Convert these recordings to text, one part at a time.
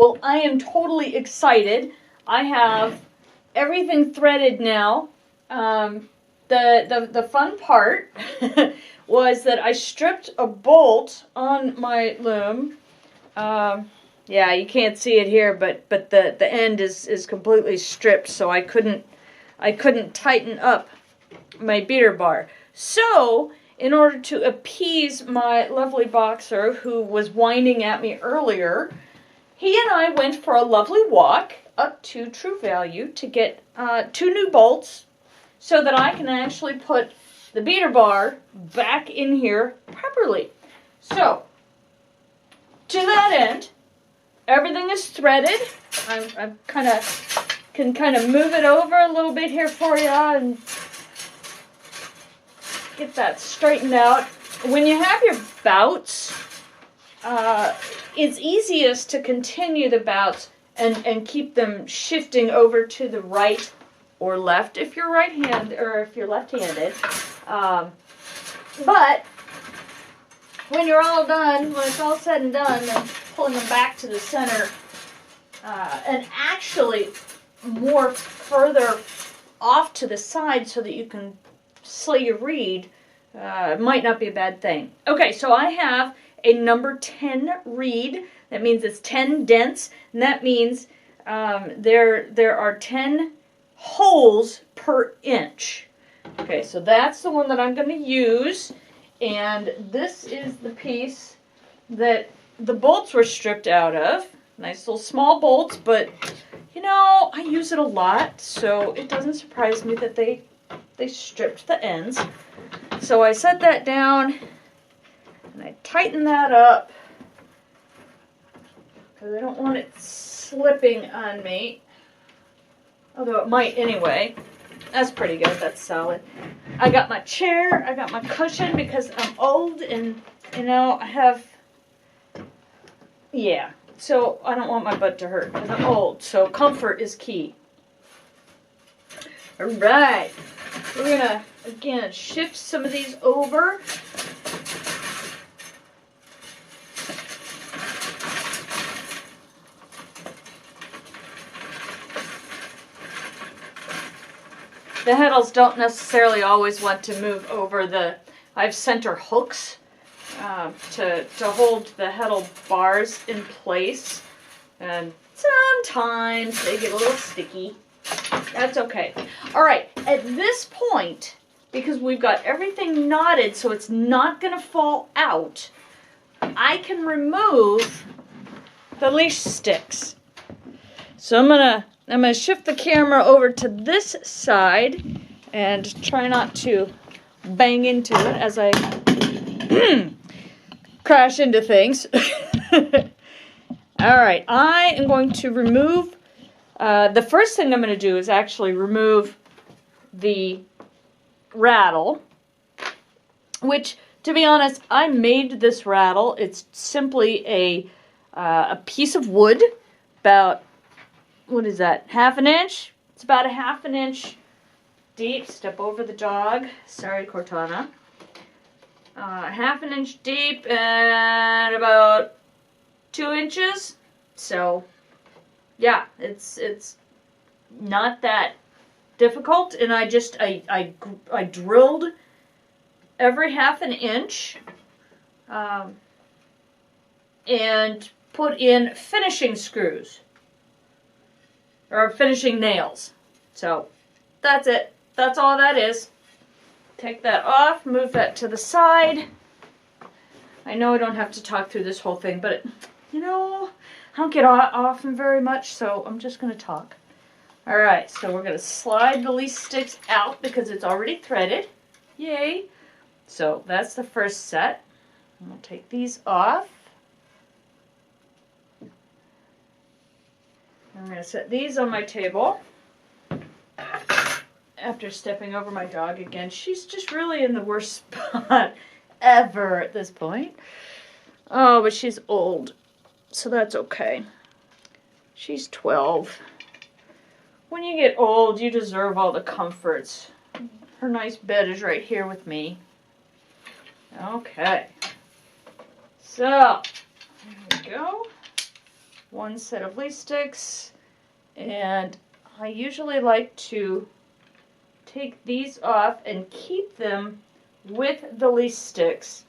Well, I am totally excited. I have everything threaded now. The fun part was that I stripped a bolt on my loom. Yeah, you can't see it here, but the end is completely stripped, so I couldn't tighten up my beater bar. So, in order to appease my lovely boxer who was whining at me earlier, he and I went for a lovely walk up to True Value to get 2 new bolts so that I can actually put the beater bar back in here properly. So, to that end, everything is threaded. I can kind of move it over a little bit here for you and get that straightened out. When you have your bouts, it's easiest to continue the bouts and keep them shifting over to the right or left if you're right-handed or if you're left-handed. But when you're all done, when it's all said and done, then pulling them back to the center and actually more further off to the side so that you can slay your reed might not be a bad thing. Okay, so I have a number 10 reed. That means it's 10 dents, and that means there are 10 holes per inch. Okay, so that's the one that I'm going to use, and this is the piece that the bolts were stripped out of. Nice little small bolts, but you know, I use it a lot, so it doesn't surprise me that they stripped the ends. So I set that down, and I tighten that up, because I don't want it slipping on me. Although it might anyway. That's pretty good. That's solid. I got my chair. I got my cushion because I'm old and, you know, I have... Yeah. So I don't want my butt to hurt because I'm old. So comfort is key. Alright. We're going to, again, shift some of these over. The heddles don't necessarily always want to move over the, I have center hooks to hold the heddle bars in place, and sometimes they get a little sticky. That's okay. Alright, at this point, because we've got everything knotted so it's not going to fall out, I can remove the leash sticks. So I'm gonna shift the camera over to this side and try not to bang into it as I crash into things. Alright, I am going to remove, the first thing I'm going to do is actually remove the rattle, which, to be honest, I made this rattle. It's simply a piece of wood, about, what is that, half an inch? It's about a half an inch deep. Step over the dog. Sorry, Cortana. Half an inch deep and about 2 inches. So, yeah, it's not that difficult. And I drilled every half an inch and put in finishing screws. Or finishing nails. So, that's it. That's all that is. Take that off, move that to the side. I know I don't have to talk through this whole thing, but, you know, I don't get often very much, so I'm just going to talk. Alright, so we're going to slide the leash sticks out because it's already threaded. Yay! So, that's the first set. I'll take these off. I'm going to set these on my table. After stepping over my dog again. She's just really in the worst spot ever at this point. Oh, but she's old. So that's okay. She's 12. When you get old, you deserve all the comforts. Her nice bed is right here with me. Okay. So, there we go. one set of leaf sticks, and I usually like to take these off and keep them with the leaf sticks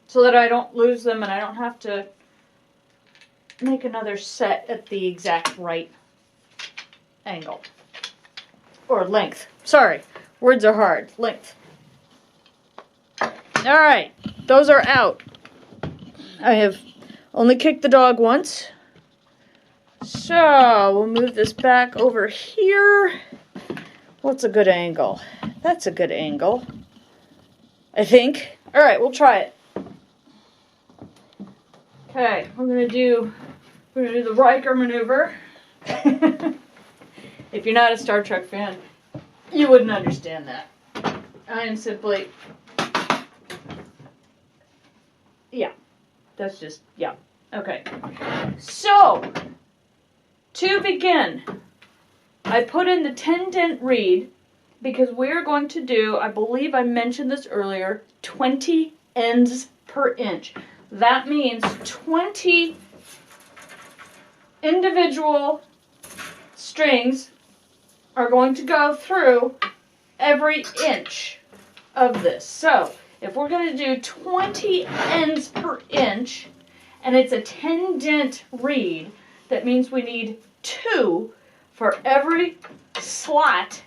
so that I don't lose them and I don't have to make another set at the exact right angle. Or length. Sorry, words are hard. Length. Alright, those are out. I have only kicked the dog once. So, we'll move this back over here. What's a good angle? That's a good angle, I think. Alright, we'll try it. Okay, we're gonna do the Riker maneuver. If you're not a Star Trek fan, you wouldn't understand that. I am simply, yeah, that's just, yeah. Okay, so, to begin, I put in the 10 dent reed because we're going to do, I believe I mentioned this earlier, 20 ends per inch. That means 20 individual strings are going to go through every inch of this. So, if we're going to do 20 ends per inch, and it's a 10 dent reed, that means we need 2 for every slot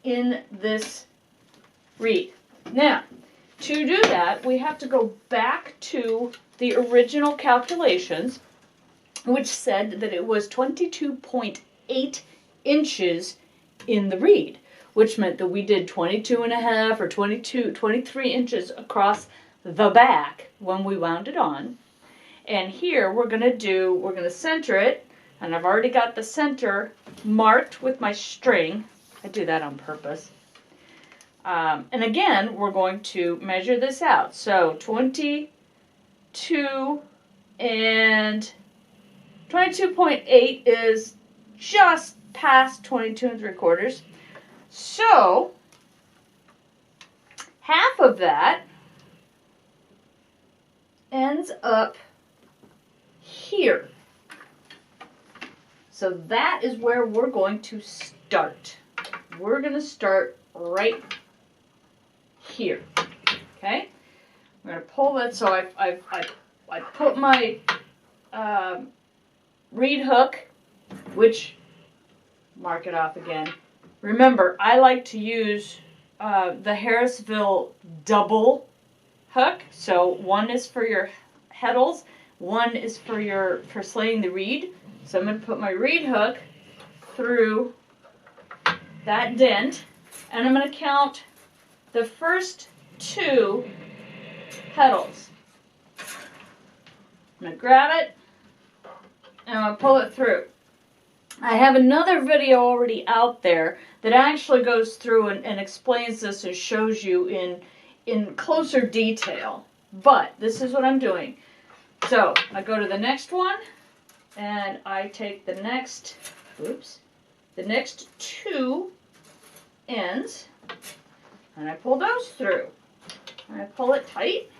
in this reed. Now, to do that, we have to go back to the original calculations, which said that it was 22.8 inches in the reed, which meant that we did 22.5 or 23 inches across the back when we wound it on. And here we're going to center it, and I've already got the center marked with my string. I do that on purpose. And again, we're going to measure this out. So 22 and 22.8 is just past 22 3/4. So half of that ends up here. So that is where we're going to start. We're going to start right here. Okay? I'm going to pull that. So I put my reed hook, which, mark it off again. Remember, I like to use the Harrisville double hook. So one is for your heddles, one is for slaying the reed. So I'm going to put my reed hook through that dent, and I'm going to count the first 2 heddles. I'm going to grab it, and I'm going to pull it through. I have another video already out there that actually goes through and explains this and shows you in closer detail. But this is what I'm doing. So I go to the next one, and I take the next 2 ends, and I pull those through. And I pull it tight,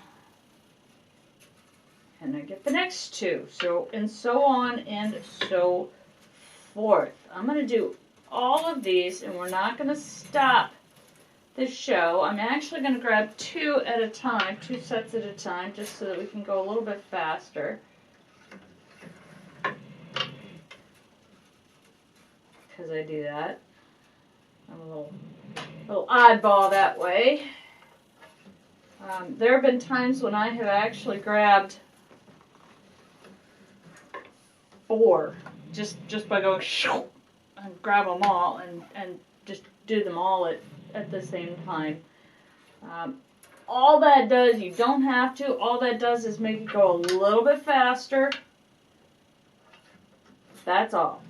and I get the next 2. So, and so on and so forth. I'm going to do all of these, and we're not going to stop the show. I'm actually going to grab 2 at a time, 2 sets at a time, just so that we can go a little bit faster. Because I do that. I'm a little oddball that way. There have been times when I have actually grabbed 4 just by going shoo, and grab them all and just do them all at the same time. All that does, you don't have to, all that does is make it go a little bit faster. That's all.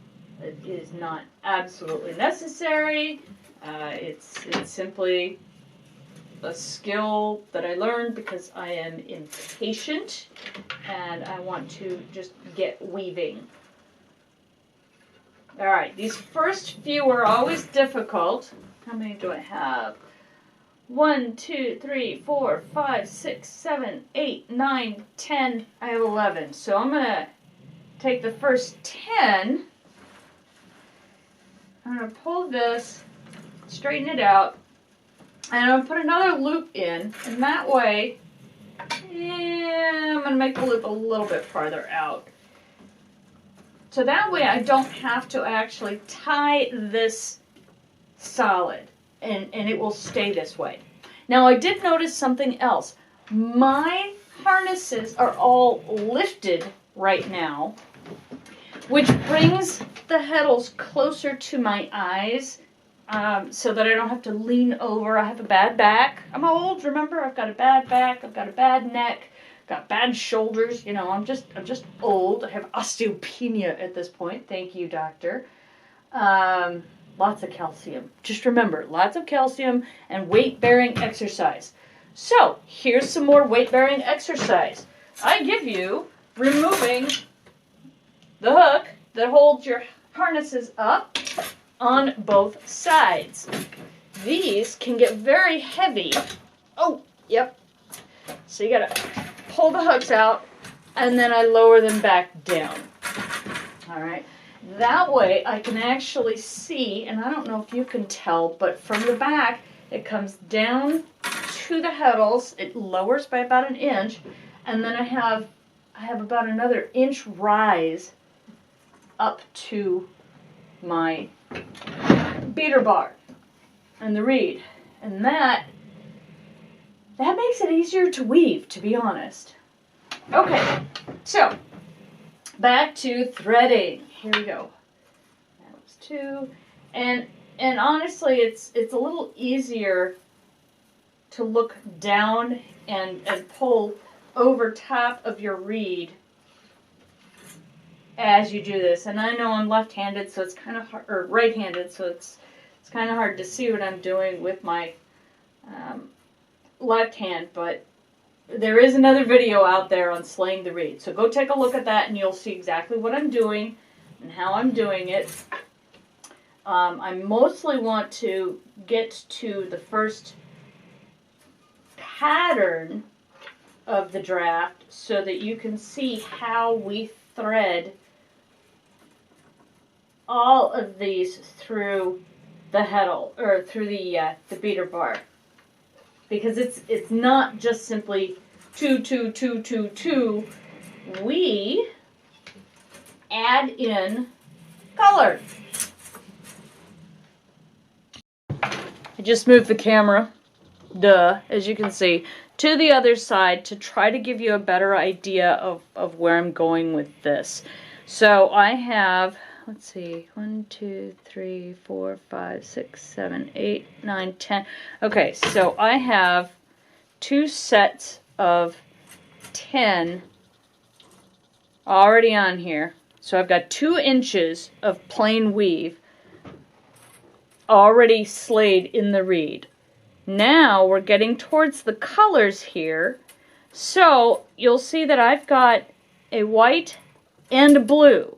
It is not absolutely necessary. It's simply a skill that I learned because I am impatient and I want to just get weaving. Alright, these first few are always difficult. How many do I have? 1, 2, 3, 4, 5, 6, 7, 8, 9, 10. I have 11. So I'm going to take the first 10, I'm going to pull this, straighten it out, and I'm going to put another loop in, and that way, I'm going to make the loop a little bit farther out. So that way I don't have to actually tie this solid, and it will stay this way. Now I did notice something else. My harnesses are all lifted right now, which brings the heddles closer to my eyes, so that I don't have to lean over. I have a bad back. I'm old, remember? I've got a bad back, I've got a bad neck, got bad shoulders, you know, I'm just old. I have osteopenia at this point. Thank you, doctor. Lots of calcium. Just remember, lots of calcium and weight-bearing exercise. So, here's some more weight-bearing exercise. I give you removing the hook that holds your harnesses up on both sides. These can get very heavy. Oh, yep. So you gotta pull the hooks out, and then I lower them back down. All right. That way I can actually see, and I don't know if you can tell, but from the back it comes down to the heddles. It lowers by about an inch, and then I have about another inch rise up to my beater bar and the reed, and that makes it easier to weave, to be honest. Okay, so back to threading. Here we go. That was 2, and honestly, it's a little easier to look down and pull over top of your reed as you do this. And I know I'm left-handed, so it's kind of hard, or right-handed, so it's kind of hard to see what I'm doing with my left hand, but there is another video out there on slaying the reed. So go take a look at that and you'll see exactly what I'm doing and how I'm doing it. I mostly want to get to the first pattern of the draft so that you can see how we thread all of these through the heddle, or through the beater bar, because it's not just simply 2, 2, 2, 2, 2. We add in color. I just moved the camera, as you can see, to the other side to try to give you a better idea of where I'm going with this. So I have, let's see, 1, 2, 3, 4, 5, 6, 7, 8, 9, 10. Okay, so I have 2 sets of 10 already on here. So I've got 2 inches of plain weave already slayed in the reed. Now we're getting towards the colors here. So you'll see that I've got a white and a blue.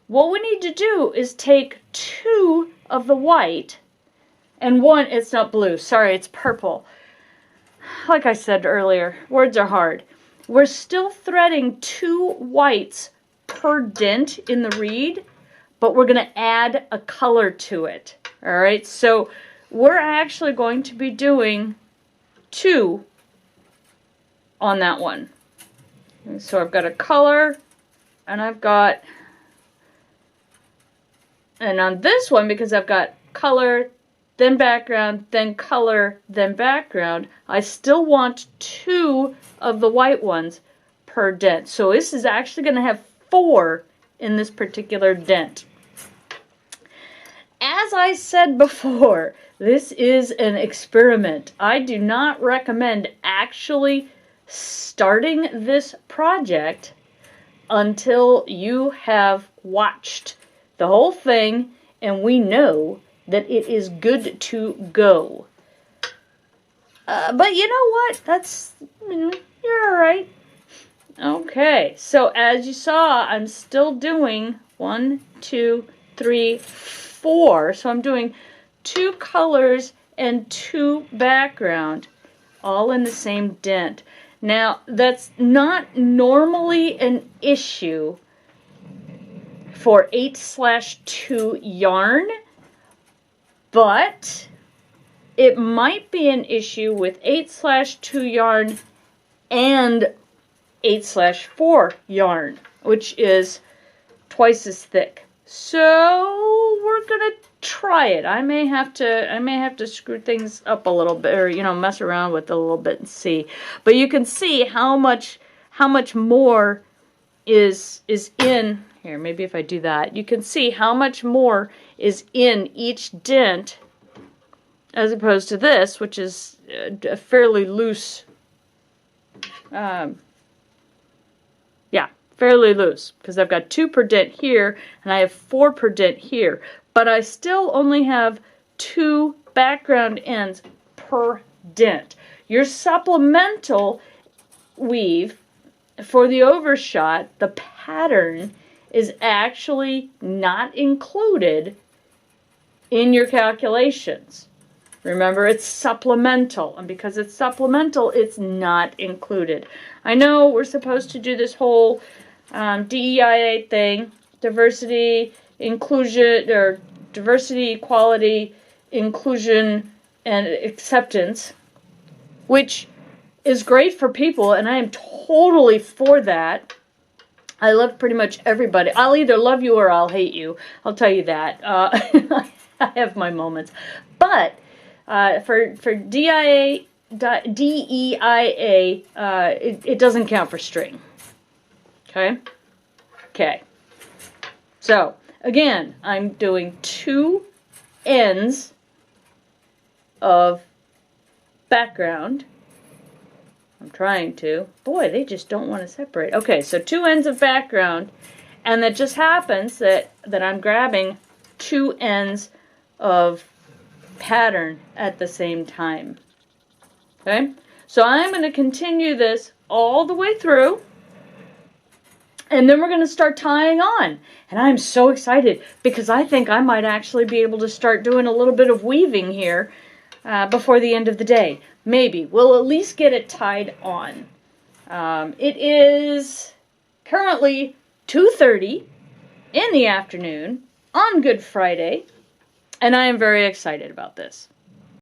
What we need to do is take 2 of the white and 1, it's not blue, sorry, it's purple. Like I said earlier, words are hard. We're still threading 2 whites per dent in the reed, but we're going to add a color to it. All right, so we're actually going to be doing 2 on that one. And so I've got a color, and I've got, and on this one, because I've got color, then background, then color, then background, I still want 2 of the white ones per dent. So this is actually going to have 4 in this particular dent. As I said before, this is an experiment. I do not recommend actually starting this project until you have watched the whole thing and we know that it is good to go. But you know what? That's, you're alright. Okay, so as you saw, I'm still doing 1, 2, 3, 4. So I'm doing 2 colors and 2 background, all in the same dent. Now, that's not normally an issue for 8/2 yarn, but it might be an issue with 8/2 yarn and 8/4 yarn, which is twice as thick. So we're gonna try it. I may have to screw things up a little bit, or mess around with it a little bit and see. But you can see how much more is in here. Maybe if I do that, you can see how much more is in each dent as opposed to this, which is a fairly loose. Fairly loose, because I've got 2 per dent here, and I have 4 per dent here. But I still only have 2 background ends per dent. Your supplemental weave for the overshot, the pattern, is actually not included in your calculations. Remember, it's supplemental, and because it's supplemental, it's not included. I know we're supposed to do this whole DEIA thing, diversity, inclusion, or diversity, equality, inclusion, and acceptance, which is great for people, and I am totally for that. I love pretty much everybody. I'll either love you or I'll hate you. I'll tell you that. I have my moments. But for DEIA, it doesn't count for string. Okay? Okay. So, again, I'm doing 2 ends of background. I'm trying to. Boy, they just don't want to separate. Okay, so 2 ends of background, and it just happens that I'm grabbing 2 ends of pattern at the same time. Okay? So I'm going to continue this all the way through. And then we're going to start tying on. And I'm so excited because I think I might actually be able to start doing a little bit of weaving here before the end of the day. Maybe. We'll at least get it tied on. It is currently 2:30 in the afternoon on Good Friday. And I am very excited about this.